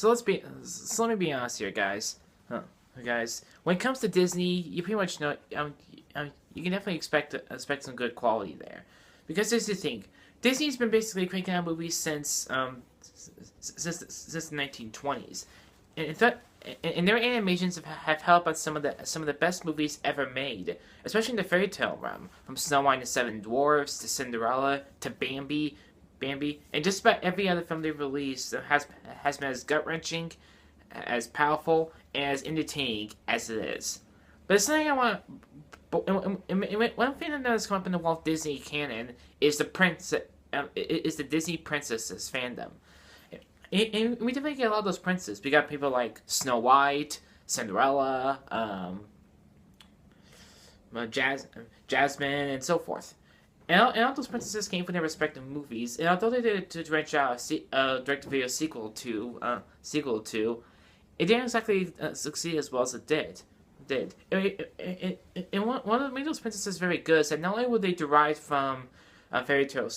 let me be honest here, guys. Guys, when it comes to Disney, you pretty much know. You can definitely expect some good quality there, because here's the thing: Disney's been basically cranking out movies since the 1920s, and and their animations have helped out some of the best movies ever made, especially in the fairy tale realm, from Snow White and the Seven Dwarfs to Cinderella to Bambi, and just about every other film they've released has been as gut wrenching, as powerful, and as entertaining as it is. But it's something I want. But one thing that has come up in the Walt Disney canon is the Disney princesses fandom. And we definitely get a lot of those princes. We got people like Snow White, Cinderella, Jasmine, and so forth. And all those princesses came from their respective movies. And although they did to dredge out a direct-to-video sequel to, it didn't exactly succeed as well as it did. And one of the made those princesses very good is that not only were they derived from fairy tale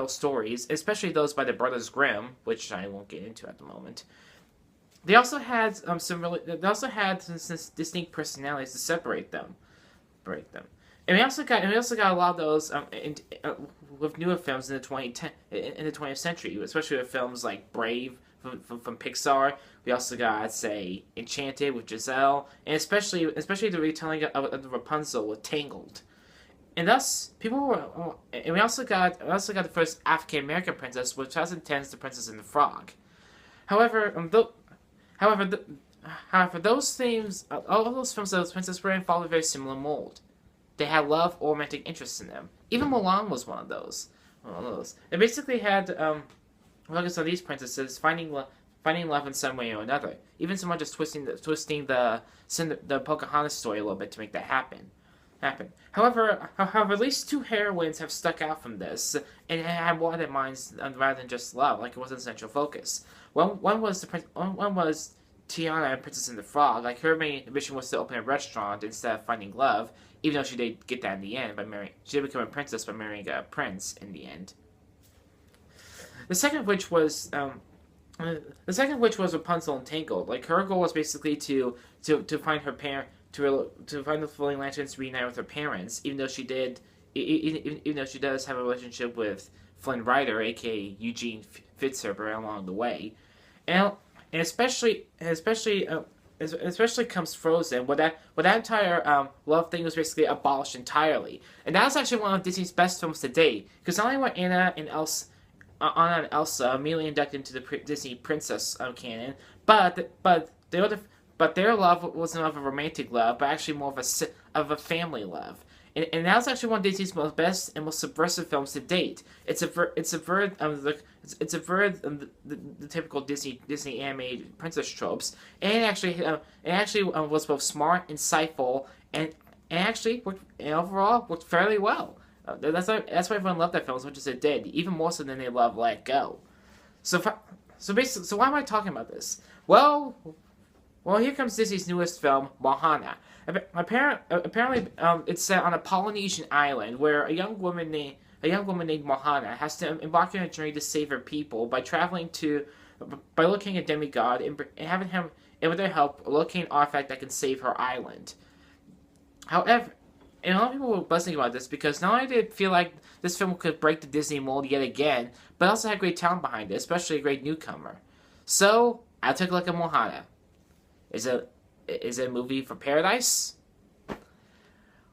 stories, especially those by the Brothers Grimm, which I won't get into at the moment. They also had some distinct personalities to separate them. And we also got a lot of those with newer films in the 20th century, especially with films like Brave from Pixar. We also got, say, Enchanted with Giselle, and especially the retelling of the Rapunzel with Tangled. And thus, and we also got the first African American princess, which 2010's The Princess and the Frog. However, those themes, all of those films of those princesses were in follow a very similar mold. They had love or romantic interests in them. Even Mulan was one of those. It basically had focus on these princesses finding love in some way or another. Even someone just twisting the Pocahontas story a little bit to make that happen. However, at least two heroines have stuck out from this and had more in their minds rather than just love, like it wasn't central focus. One was Tiana, Princess and the Frog. Like, her main mission was to open a restaurant instead of finding love, even though she did get that in the end she did become a princess by marrying a prince in the end. The second of which was Rapunzel and Tangled. Like, her goal was basically to find her parent to find the floating lanterns to reunite with her parents, even though she does have a relationship with Flynn Rider, aka Eugene Fitzherbert, along the way, and especially comes Frozen, where that entire love thing was basically abolished entirely, and that's actually one of Disney's best films to date, because not only were Anna and Elsa immediately inducted into the Disney princess canon, but their love wasn't of a romantic love, but actually more of a family love. And that was actually one of Disney's most best and most subversive films to date. It's subverted the typical Disney animated princess tropes, and it actually was both smart, insightful, and overall worked fairly well. That's why everyone loved that film as much as it did, even more so than they loved Let Go. So why am I talking about this? Well, here comes Disney's newest film, Moana. Apparently, it's set on a Polynesian island where a young woman named Moana has to embark on a journey to save her people by locating a demigod and having him, and with their help, locate an artifact that can save her island. However, and a lot of people were buzzing about this because not only did it feel like this film could break the Disney mold yet again, but it also had great talent behind it, especially a great newcomer. So, I took a look at Moana. Is it a movie for paradise?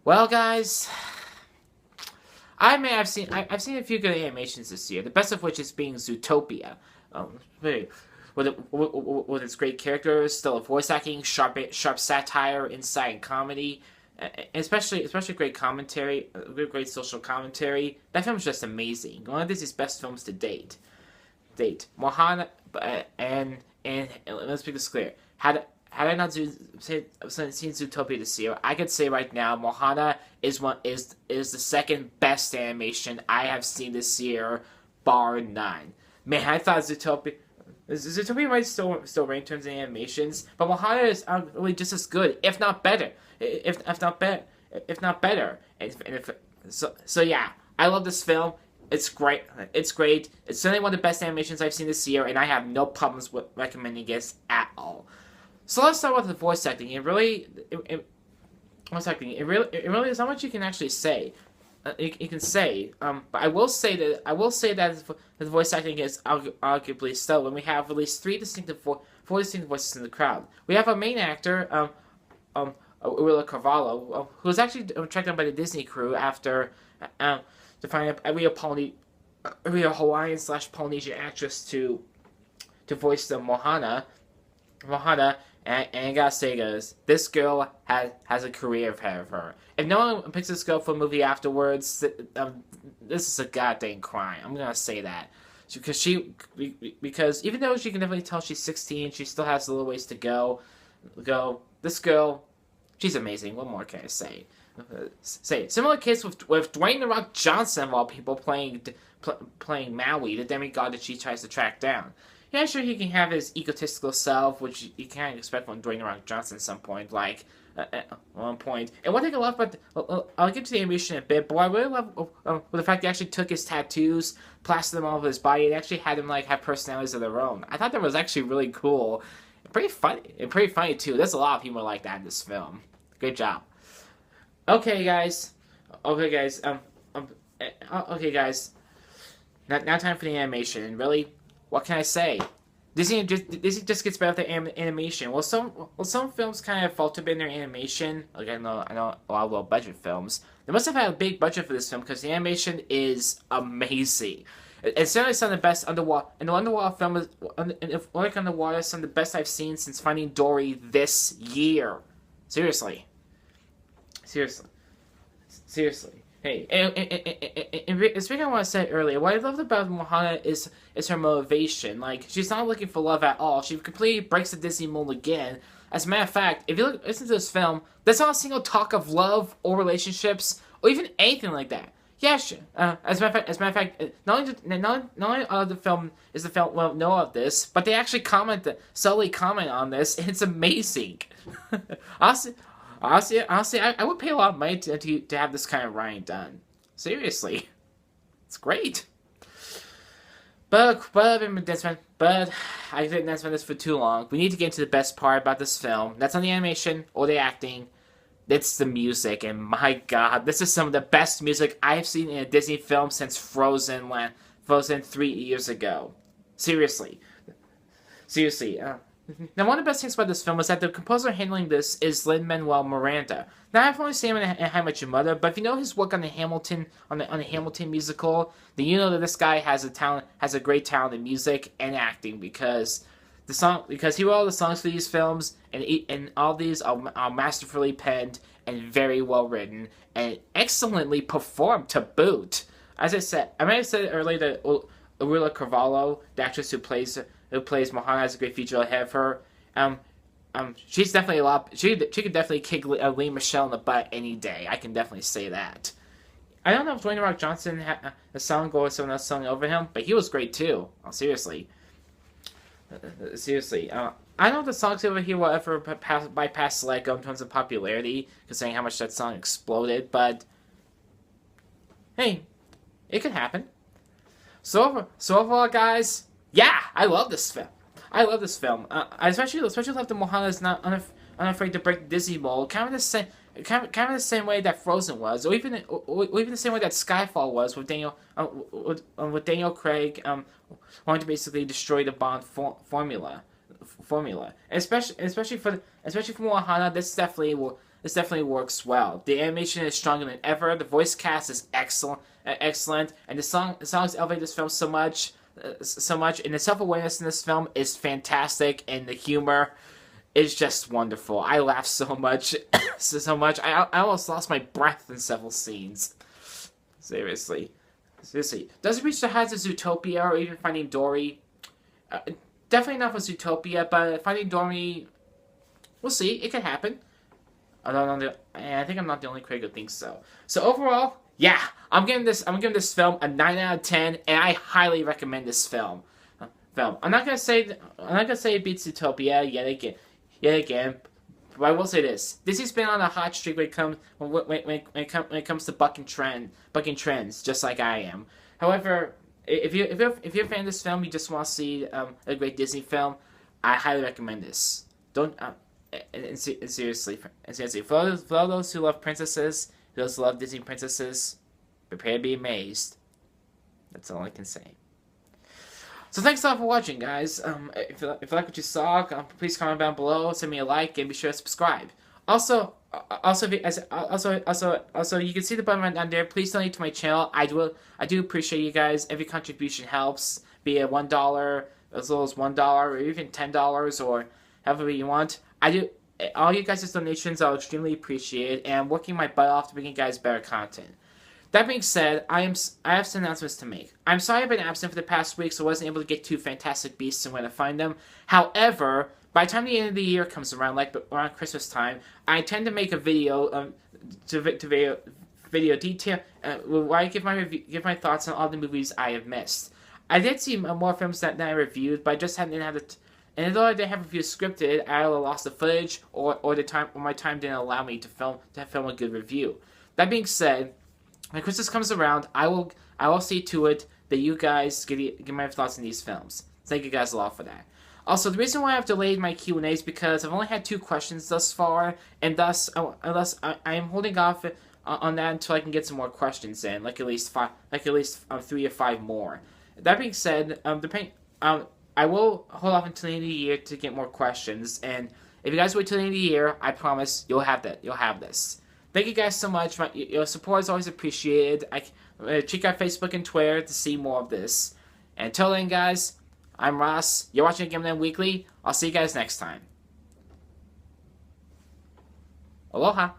Well, guys, I've seen a few good animations this year. The best of which is being Zootopia, with its great characters, stellar voice acting, sharp satire, insight, and comedy, especially great commentary, great social commentary. That film is just amazing. One of Disney's best films to date. Moana, and let's make this clear. Had I not seen Zootopia this year, I could say right now, Moana is the second best animation I have seen this year, bar none. Man, I thought Zootopia might still rank in terms of animations, but Moana is really just as good, if not better. So yeah, I love this film. It's great. It's great. It's certainly one of the best animations I've seen this year, and I have no problems with recommending it at all. So let's start with the voice acting. Voice acting. It really is not much you can actually say. You can say, but I will say that the voice acting is arguably stellar. When we have at least four distinctive voices in the crowd. We have a main actor, Willa Carvalho, who was actually tracked down by the Disney crew after to find a real Hawaiian/Polynesian actress to voice the Moana, and I gotta say, guys, this girl has a career ahead of her. If no one picks this girl for a movie afterwards, this is a goddamn crime. I'm gonna say that. Because even though she can definitely tell she's 16, she still has a little ways to go. This girl, she's amazing. What more can I say? Similar case with Dwayne "The Rock" Johnson, while people playing Maui, the demigod that she tries to track down. Yeah, sure, he can have his egotistical self, which you can't expect from Dwayne "The Rock" Johnson at some point, at one point. And one thing I love about I'll get to the animation in a bit, but what I really love the fact they actually took his tattoos, plastered them all over his body, and actually had him have personalities of their own. I thought that was actually really cool. Pretty funny too. There's a lot of humor like that in this film. Great job. Okay, guys. Okay, guys. Now time for the animation. Really, what can I say? Disney just gets better with their animation. Well, some films kind of falter a bit in their animation. Like I know a lot of low budget films. They must have had a big budget for this film because the animation is amazing. It's certainly some of the best underwater. And the underwater film is, underwater, some of the best I've seen since Finding Dory this year. Seriously. Hey, and speaking of what I said earlier, what I loved about Moana is her motivation. She's not looking for love at all. She completely breaks the Disney mold again. As a matter of fact, if you listen to this film, there's not a single talk of love or relationships or even anything like that. Yeah, sure. As a matter of fact, not only the film well know of this, but they actually subtly comment on this, and it's amazing. Honestly, I would pay a lot of money to have this kind of writing done. Seriously, it's great. But I didn't spend this for too long. We need to get into the best part about this film. That's not the animation or the acting. It's the music, and my God, this is some of the best music I've seen in a Disney film since Frozen 3 years ago. Seriously. Now, one of the best things about this film is that the composer handling this is Lin-Manuel Miranda. Now, I've only seen him in How I Met Your Mother, but if you know his work on the Hamilton musical, then you know that this guy has a great talent in music and acting because he wrote all the songs for these films, and all these are masterfully penned and very well written and excellently performed to boot. As I might have said earlier that Willa Carvalho, the actress who plays Moana, has a great future ahead of her. She's definitely she could definitely kick Lea Michele in the butt any day. I can definitely say that. I don't know if Dwayne "The Rock" Johnson had a song or someone else sung over him, but he was great too. Oh, seriously. I don't know if the songs over here will ever bypass Lego in terms of popularity, considering how much that song exploded, but hey, it could happen. So overall, guys, yeah, I love this film. I I especially love that Moana is not unafraid to break the Disney mold, kind of the same way that Frozen was, or even the same way that Skyfall was with Daniel Craig wanting to basically destroy the Bond formula. Especially for Moana, this definitely works well. The animation is stronger than ever. The voice cast is excellent, and the songs elevate this film so much, and the self-awareness in this film is fantastic, and the humor is just wonderful. I laughed so much, I almost lost my breath in several scenes. Seriously. Does it reach the heights of Zootopia or even Finding Dory? Definitely not for Zootopia, but Finding Dory, we'll see. It could happen. I think I'm not the only critic who thinks so. So overall, yeah, I'm giving this film a 9 out of 10, and I highly recommend this film. I'm not gonna say it beats Zootopia yet again, but I will say this: Disney's been on a hot streak when it comes to bucking trends, just like I am. However, if you're a fan of this film, you just want to see a great Disney film, I highly recommend this. Don't and seriously, for all those who love princesses, those who love Disney princesses, prepare to be amazed. That's all I can say. So thanks a lot for watching, guys. If you like what you saw, please comment down below, send me a like, and be sure to subscribe. Also, you can see the button right down there. Please donate to my channel. I do appreciate you guys. Every contribution helps. Be it $1, as little as $1, or even $10, or however you want. All you guys' donations are extremely appreciated, and I'm working my butt off to bring you guys better content. That being said, I have some announcements to make. I'm sorry I've been absent for the past week, so I wasn't able to get to Fantastic Beasts and where to find them. However, by the time the end of the year comes around, like around Christmas time, I intend to make a video video detail where I give my thoughts on all the movies I have missed. I did see more films that I reviewed, but I just didn't have the. And although I didn't have a review scripted, I either lost the footage or my time didn't allow me to film a good review. That being said, when Christmas comes around, I will see to it that you guys give my thoughts on these films. Thank you guys a lot for that. Also, the reason why I've delayed my Q&A is because I've only had 2 questions thus far, and thus I am holding off on that until I can get some more questions in, like at least 3 or 5 more. That being said, I will hold off until the end of the year to get more questions, and if you guys wait till the end of the year, I promise you'll have that. You'll have this. Thank you guys so much. Your support is always appreciated. Check out Facebook and Twitter to see more of this. And until then, guys, I'm Ross. You're watching M&M Weekly. I'll see you guys next time. Aloha.